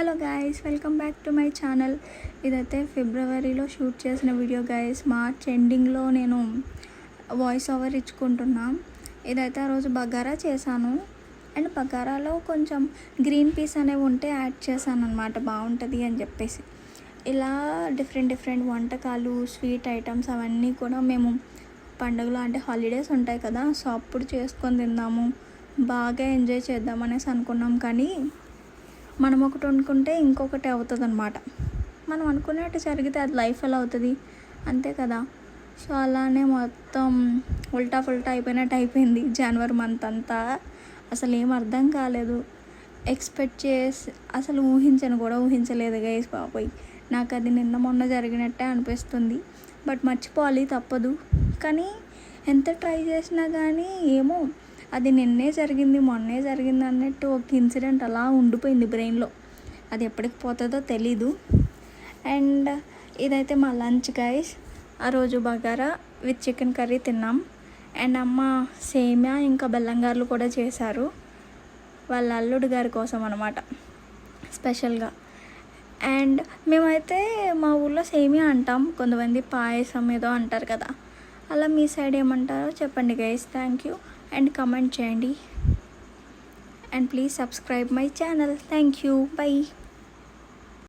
Hello guys, welcome back to my channel. ఇదైతే ఫిబ్రవరిలో shoot చేసిన వీడియో గాయ్స్. మార్చ్ ఎండింగ్లో నేను వాయిస్ ఓవర్ ఇచ్చుకుంటున్నా. ఇదైతే ఆ రోజు బగారా చేశాను. అండ్ బగారాలో కొంచెం గ్రీన్ పీస్ అనేవి ఉంటే యాడ్ చేశాను అనమాట, బాగుంటుంది అని చెప్పేసి. ఇలా డిఫరెంట్ వంటకాలు, స్వీట్ ఐటమ్స్ అవన్నీ కూడా మేము పండుగలు అంటే హాలిడేస్ ఉంటాయి కదా, సో అప్పుడు చేసుకొని తిందాము, బాగా ఎంజాయ్ చేద్దాం అనేసి అనుకున్నాం. కానీ మనం ఒకటి అనుకుంటే ఇంకొకటి అవుతుంది అనమాట. మనం అనుకున్నట్టు జరిగితే అది లైఫ్ ఎలా అవుతుంది, అంతే కదా. సో అలానే మొత్తం ఉల్టా ఫుల్టా అయిపోయినట్టు అయిపోయింది. జనవరి మంత్ అంతా అసలు ఏం అర్థం కాలేదు. ఎక్స్పెక్ట్ చేసి అసలు ఊహించలేదు గైస్. బాబోయ్, నాకు అది నిన్న మొన్న జరిగినట్టే అనిపిస్తుంది. బట్ మర్చిపోవాలి, తప్పదు. కానీ ఎంత ట్రై చేసినా కానీ ఏమో అది మొన్నే జరిగింది అన్నట్టు ఒక ఇన్సిడెంట్ అలా ఉండిపోయింది బ్రెయిన్లో. అది ఎప్పటికి పోతుందో తెలీదు. అండ్ ఇదైతే మా లంచ్ గైస్. ఆ రోజు బగారా విత్ చికెన్ కర్రీ తిన్నాం. అండ్ అమ్మ సేమియా ఇంకా బెల్లంగారులు కూడా చేశారు, వాళ్ళ అల్లుడు గారి కోసం అనమాట, స్పెషల్గా. అండ్ మేమైతే మా ఊళ్ళో సేమియా అంటాం, కొంతమంది పాయసం ఏదో అంటారు కదా. అలా మీ సైడ్ ఏమంటారో చెప్పండి guys. Thank you. And comment చేయండి. And please subscribe my channel. Thank you. By.